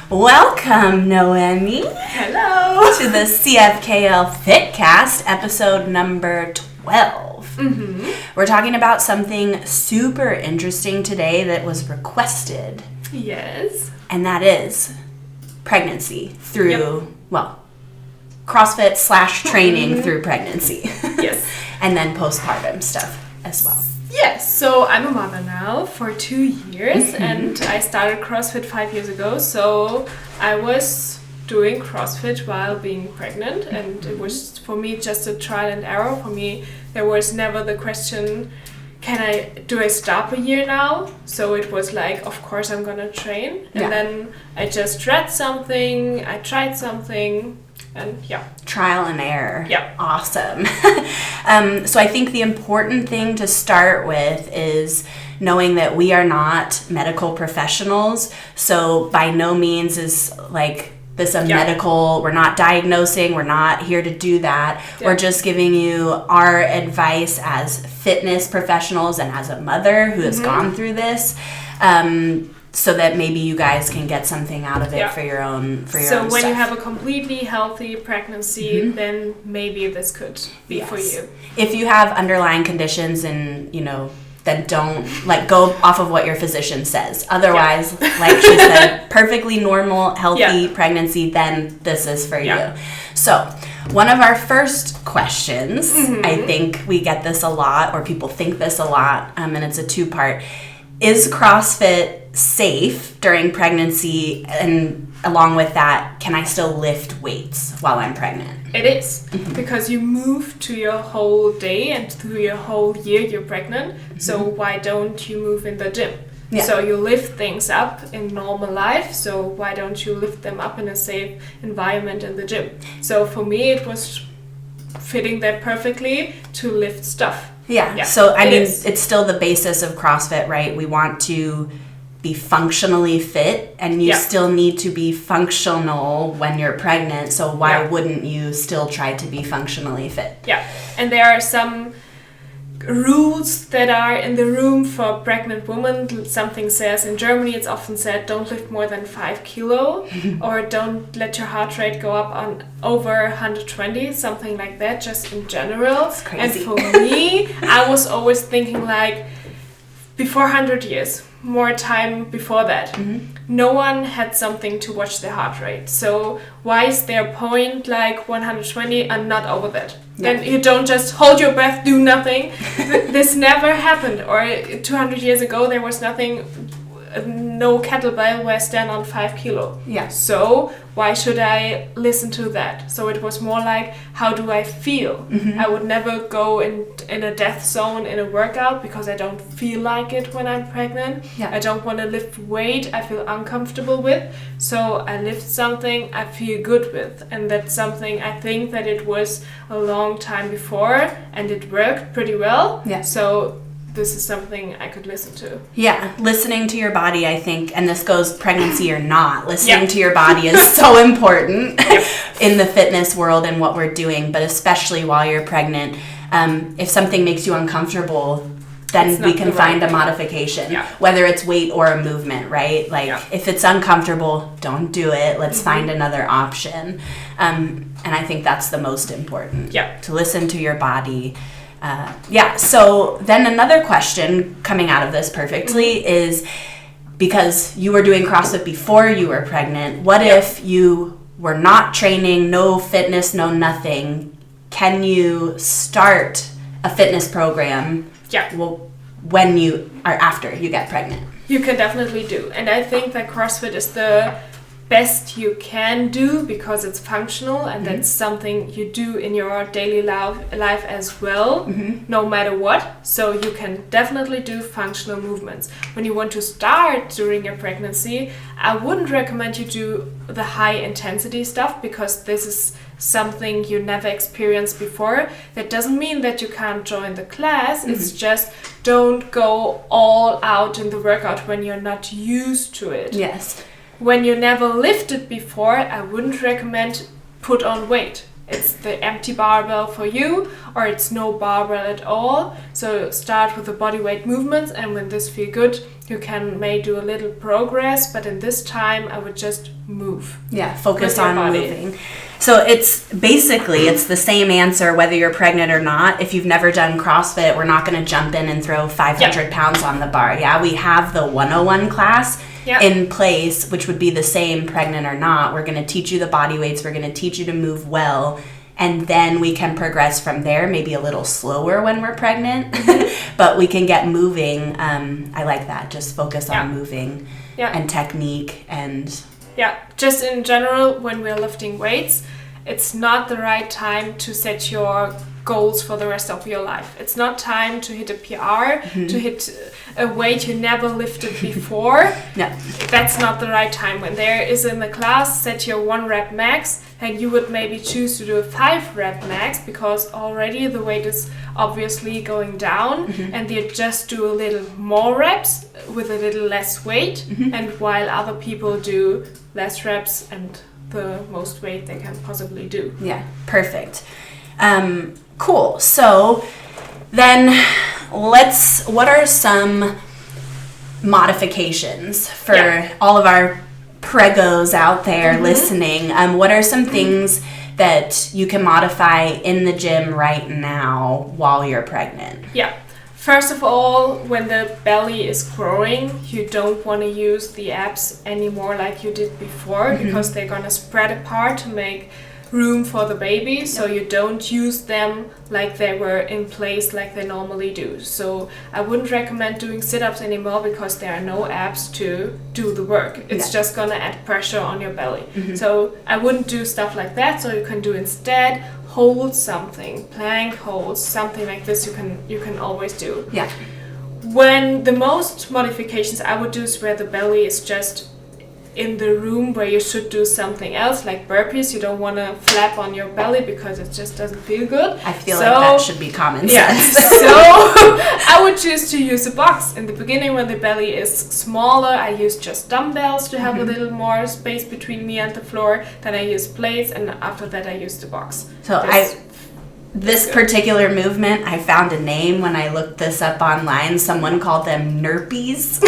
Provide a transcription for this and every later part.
Welcome, Noemi. Hello. To the CFKL FITCAST, episode number 12. Mm-hmm. We're talking about something super interesting today that was requested. Yes. And that is pregnancy through, CrossFit / training through pregnancy. Yes. And then postpartum stuff as well. Yes, so I'm a mother now for 2 years and I started CrossFit 5 years ago. So I was doing CrossFit while being pregnant and it was for me just a trial and error. For me, there was never the question, do I stop a year now? So it was like, of course I'm gonna train. And then I just read something, I tried something. And trial and error. Yeah. Awesome. So I think the important thing to start with is knowing that we are not medical professionals. So by no means is like this a medical, we're not diagnosing, we're not here to do that. Yeah. We're just giving you our advice as fitness professionals and as a mother who has gone through this. So that maybe you guys can get something out of it for your own own So when stuff. you have a completely healthy pregnancy, then maybe this could be for you. If you have underlying conditions and, then don't go off of what your physician says. Otherwise, like she said, perfectly normal, healthy pregnancy, then this is for you. So one of our first questions, I think we get this a lot, or people think this a lot, and it's a two-part. Is CrossFit safe during pregnancy? And along with that, can I still lift weights while I'm pregnant? It is, because you move to your whole day and through your whole year you're pregnant. So why don't you move in the gym? Yeah. So you lift things up in normal life. So why don't you lift them up in a safe environment in the gym? So for me, it was fitting that perfectly to lift stuff. Yeah. So I mean, it's still the basis of CrossFit, right? We want to be functionally fit, and you still need to be functional when you're pregnant. So why wouldn't you still try to be functionally fit? Yeah. And there are some rules that are in the room for pregnant women. Something says in Germany, it's often said, don't lift more than 5 kilo or don't let your heart rate go up on over 120, something like that, just in general. That's crazy. And for me, I was always thinking before 100 years, more time before that. No one had something to watch their heart rate. So why is there a point 120 and not over that? Then you don't just hold your breath, do nothing. This never happened. Or 200 years ago, there was nothing, no kettlebell where I stand on 5 kilo. Yeah. So why should I listen to that? So it was more how do I feel? I would never go in a death zone in a workout because I don't feel like it when I'm pregnant. Yeah. I don't want to lift weight I feel uncomfortable with. So I lift something I feel good with. And that's something I think that it was a long time before and it worked pretty well. Yeah. So this is something I could listen to. Yeah, listening to your body, I think, and this goes pregnancy or not, listening to your body is so important in the fitness world and what we're doing, but especially while you're pregnant. If something makes you uncomfortable, then we can find a modification, whether it's weight or a movement, right? If it's uncomfortable, don't do it. Let's find another option. And I think that's the most important, to listen to your body. So then another question coming out of this perfectly is, because you were doing CrossFit before you were pregnant, what if you were not training, no fitness, no nothing? Can you start a fitness program when you are after you get pregnant? You can definitely do. And I think that CrossFit is the best you can do because it's functional and that's something you do in your daily life as well, no matter what. So you can definitely do functional movements. When you want to start during your pregnancy, I wouldn't recommend you do the high intensity stuff because this is something you never experienced before. That doesn't mean that you can't join the class. It's just don't go all out in the workout when you're not used to it. Yes. When you never lifted before, I wouldn't recommend put on weight. It's the empty barbell for you, or it's no barbell at all. So start with the body weight movements, and when this feels good, You may do a little progress, but in this time I would just move. Yeah, focus on moving. So it's the same answer whether you're pregnant or not. If you've never done CrossFit, we're not going to jump in and throw 500 pounds on the bar. Yeah, we have the 101 class in place, which would be the same pregnant or not. We're going to teach you the body weights. We're going to teach you to move well. And then we can progress from there, maybe a little slower when we're pregnant, but we can get moving. I like that. Just focus on moving and technique and... Yeah, just in general, when we're lifting weights, it's not the right time to set your goals for the rest of your life. It's not time to hit a PR, to hit a weight you never lifted before. No. That's not the right time. When there is in the class, set your 1 rep max, and you would maybe choose to do a 5 rep max because already the weight is obviously going down, and you just do a little more reps with a little less weight, and while other people do less reps and the most weight they can possibly do. Yeah, perfect. Cool. So then what are some modifications for all of our pregos out there listening? What are some things that you can modify in the gym right now while you're pregnant? Yeah. First of all, when the belly is growing, you don't want to use the abs anymore like you did before because they're going to spread apart to make room for the baby, so you don't use them like they were in place like they normally do. So I wouldn't recommend doing sit-ups anymore because there are no abs to do the work. It's just gonna add pressure on your belly. So I wouldn't do stuff like that. So you can do instead hold something, plank holds, something like this. You can always do. Yeah. When the most modifications I would do is where the belly is just in the room where you should do something else, like burpees. You don't want to flap on your belly because it just doesn't feel good. I feel like that should be common sense. Yeah. So I would choose to use a box. In the beginning, when the belly is smaller, I use just dumbbells to have a little more space between me and the floor. Then I use plates, and after that I use the box. So this particular movement, I found a name when I looked this up online. Someone called them NURPEes.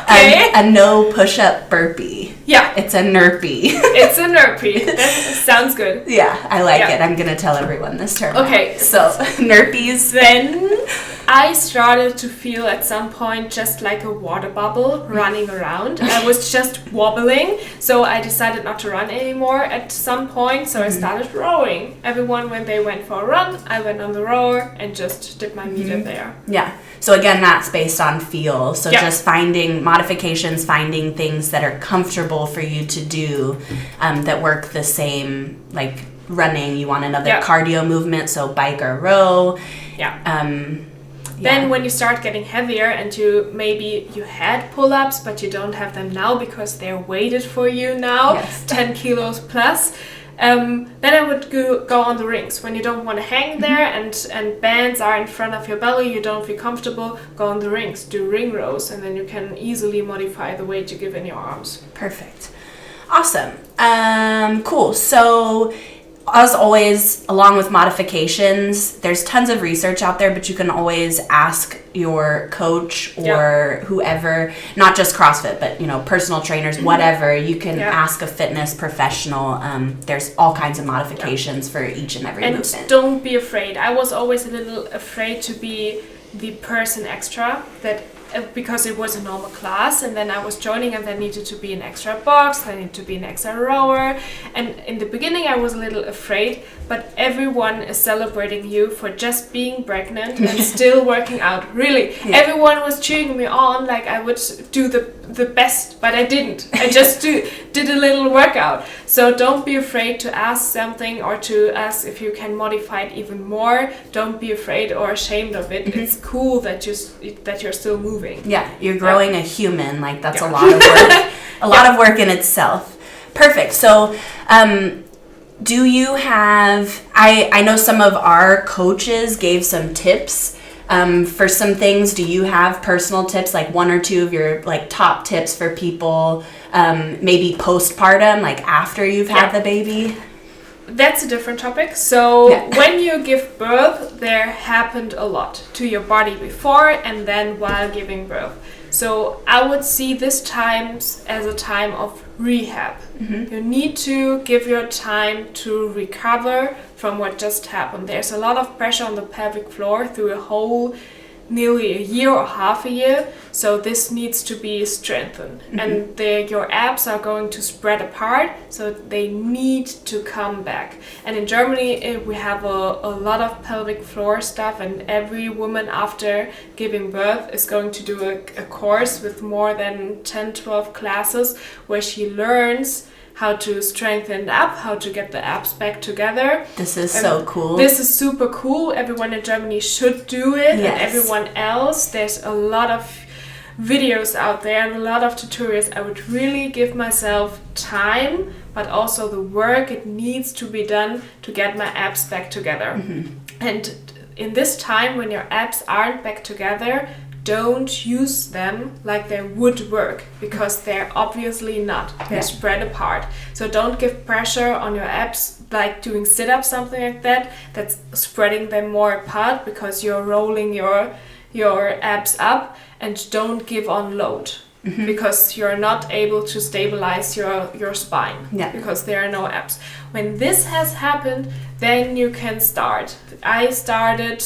Okay. A no push-up burpee. Yeah. It's a NURPee. It's a NURPee. That sounds good. Yeah, I like it. I'm going to tell everyone this term. Okay. So, NURPEes. Then I started to feel at some point just like a water bubble running around. I was just wobbling, so I decided not to run anymore at some point, so I started rowing. Everyone, when they went for a run, I went on the rower and just did my meter there. Yeah. So again, that's based on feel. So just finding modifications, finding things that are comfortable for you to do that work the same, like running. You want another cardio movement, so bike or row. Then when you start getting heavier and you had pull-ups, but you don't have them now because they're weighted for you now, 10 kilos plus, then I would go on the rings. When you don't want to hang there and bands are in front of your belly, you don't feel comfortable, go on the rings, do ring rows, and then you can easily modify the weight you give in your arms. Perfect. Awesome. Cool. So as always, along with modifications, there's tons of research out there, but you can always ask your coach or whoever, not just CrossFit, but personal trainers, whatever. You can ask a fitness professional. There's all kinds of modifications for each and every movement. And don't be afraid. I was always a little afraid to be the person extra because it was a normal class, and then I was joining and there needed to be an extra box, there needed to be an extra rower, and in the beginning I was a little afraid, but everyone is celebrating you for just being pregnant and still working out. Really, everyone was cheering me on like I would do the best, but I didn't. I just did a little workout. So don't be afraid to ask something or to ask if you can modify it even more. Don't be afraid or ashamed of it. It's cool that you're still moving. Yeah, you're growing a human. Like that's a lot of work. A lot of work in itself. Perfect. So, do you have? I know some of our coaches gave some tips for some things. Do you have personal tips, like one or two of your top tips for people, maybe postpartum, like after you've had the baby? That's a different topic. So when you give birth, there happened a lot to your body before and then while giving birth. So I would see this times as a time of rehab. You need to give your time to recover from what just happened. There's a lot of pressure on the pelvic floor through a whole nearly a year or half a year, so this needs to be strengthened. And your abs are going to spread apart, so they need to come back. And in Germany we have a lot of pelvic floor stuff, and every woman after giving birth is going to do a course with more than 10-12 classes where she learns how to strengthen up, how to get the abs back together. This is so cool. This is super cool. Everyone in Germany should do it. Yes. And everyone else. There's a lot of videos out there and a lot of tutorials. I would really give myself time, but also the work it needs to be done to get my abs back together. And in this time when your abs aren't back together, don't use them like they would work, because they're obviously not. They're spread apart. So don't give pressure on your abs like doing sit-ups, something like that. That's spreading them more apart because you're rolling your abs up, and don't give on load because you're not able to stabilize your spine because there are no abs. When this has happened, then you can start. I started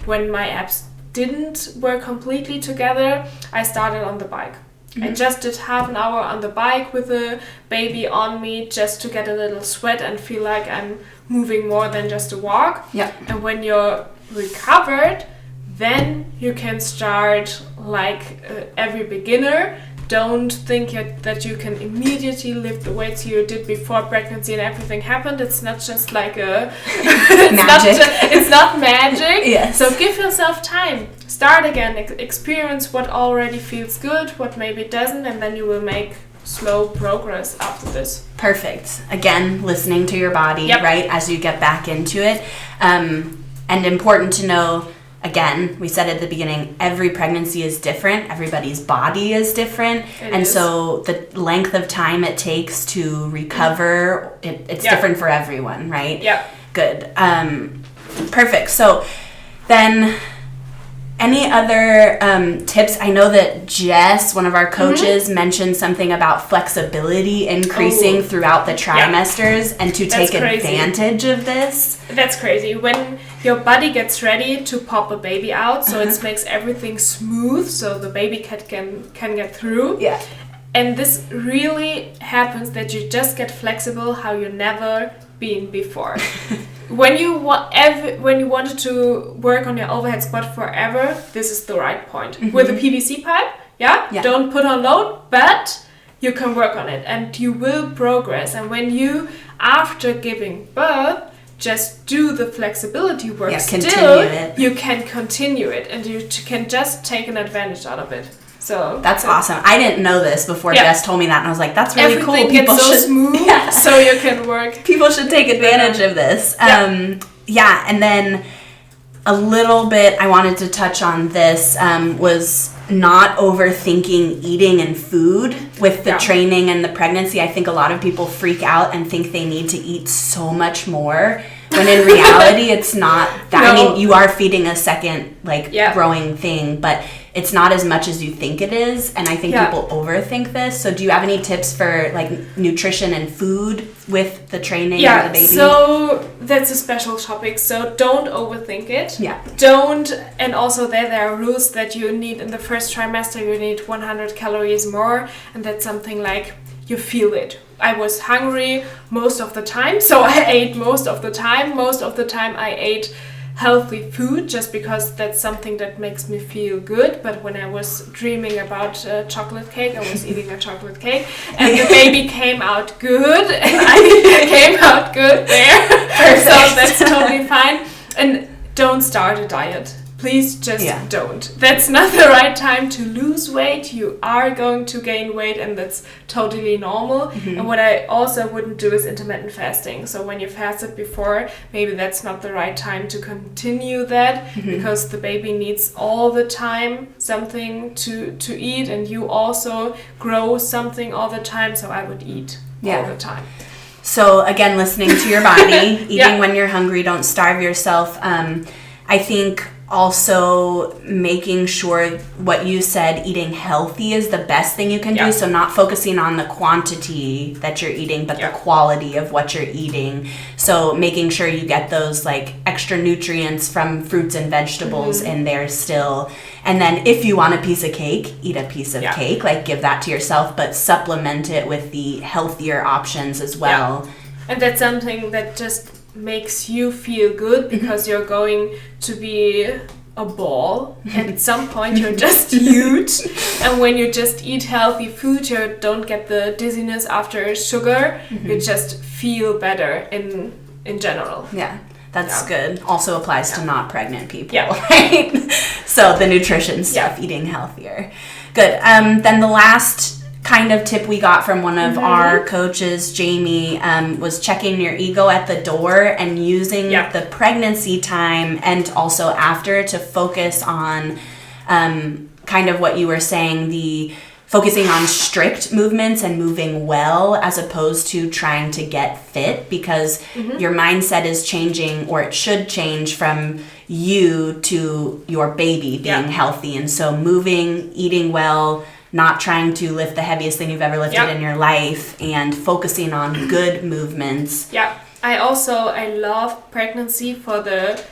when my abs didn't work completely together. I started on the bike. I just did half an hour on the bike with a baby on me, just to get a little sweat and feel like I'm moving more than just a walk. And when you're recovered, then you can start like every beginner. Don't think that you can immediately lift the weights you did before pregnancy and everything happened. It's not just like it's not magic. Yes. So give yourself time. Start again. Experience what already feels good, what maybe doesn't, and then you will make slow progress after this. Perfect. Again, listening to your body, right, as you get back into it. And important to know, again, we said at the beginning, every pregnancy is different. Everybody's body is different. So the length of time it takes to recover, it's different for everyone, right? Good. Perfect. So then any other tips? I know that Jess, one of our coaches, mentioned something about flexibility increasing throughout the trimesters and to take advantage of this. That's crazy. When your body gets ready to pop a baby out, so it makes everything smooth so the baby can get through. And this really happens that you just get flexible how you never been before. When you wanted to work on your overhead squat forever, this is the right point. With a PVC pipe, don't put on load, but you can work on it and you will progress. And when you, after giving birth, just do the flexibility work you can continue it, and you can just take an advantage out of it. So that's awesome. I didn't know this before Jess told me that, and I was like, that's really cool. Everything gets so smooth, so you can work. People should take advantage of this. And then a little bit I wanted to touch on this was not overthinking eating and food with the training and the pregnancy. I think a lot of people freak out and think they need to eat so much more, when in reality it's not that. I mean, you are feeding a second growing thing, but it's not as much as you think it is, and I think people overthink this. So do you have any tips for like nutrition and food with the training of the baby? So that's a special topic, so don't overthink it. And also there are rules that you need in the first trimester. You need 100 calories more, and that's something like you feel it. I was hungry most of the time, so I ate most of the time. Most of the time I ate healthy food just because that's something that makes me feel good. But when I was dreaming about chocolate cake, I was eating a chocolate cake, and the baby came out good, and I came out good there. So that's totally fine. And don't start a diet. Please just don't. That's not the right time to lose weight. You are going to gain weight, and that's totally normal. And what I also wouldn't do is intermittent fasting. So when you fasted before, maybe that's not the right time to continue that, because the baby needs all the time something to eat, and you also grow something all the time. So I would eat all the time. So again, listening to your body, eating when you're hungry, don't starve yourself. I think also making sure what you said, eating healthy is the best thing you can do. So not focusing on the quantity that you're eating, but the quality of what you're eating. So making sure you get those like extra nutrients from fruits and vegetables in there still. And then if you want a piece of cake, eat a piece of cake, like give that to yourself, but supplement it with the healthier options as well. And that's something that just makes you feel good, because you're going to be a ball. At some point you're just huge, and when you just eat healthy food, you don't get the dizziness after sugar. You just feel better in general. That's good. Also applies to not pregnant people, right? So the nutrition stuff, eating healthier. Good. Then the last kind of tip we got from one of our coaches, Jamie, was checking your ego at the door and using the pregnancy time and also after to focus on kind of what you were saying, the focusing on strict movements and moving well as opposed to trying to get fit, because your mindset is changing, or it should change from you to your baby being healthy. And so moving, eating well, not trying to lift the heaviest thing you've ever lifted in your life, and focusing on good movements. I love pregnancy for the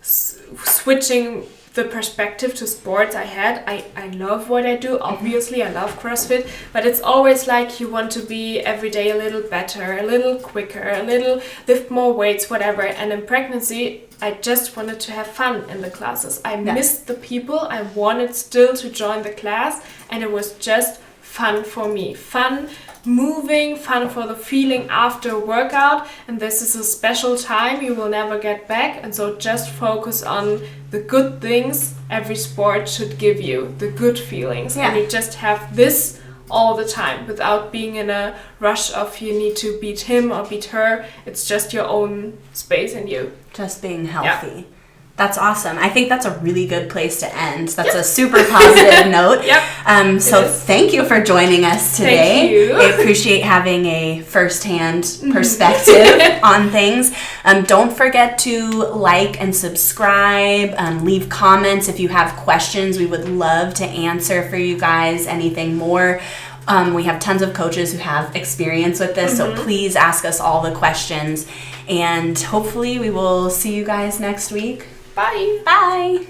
switching the perspective to sports I had. I love what I do. Obviously, I love CrossFit, but it's always like you want to be every day a little better, a little quicker, a little lift more weights, whatever. And in pregnancy, I just wanted to have fun in the classes. I missed the people. I wanted still to join the class, and it was just fun for me. Fun moving, fun for the feeling after a workout, and this is a special time you will never get back. And so just focus on the good things every sport should give you, the good feelings, and you just have this all the time without being in a rush of you need to beat him or beat her. It's just your own space and you just being healthy. That's awesome. I think that's a really good place to end. That's a super positive note. So thank you for joining us today. Thank you. I appreciate having a first-hand perspective on things. Don't forget to like and subscribe. Leave comments if you have questions. We would love to answer for you guys anything more. We have tons of coaches who have experience with this, so please ask us all the questions. And hopefully we will see you guys next week. Bye. Bye.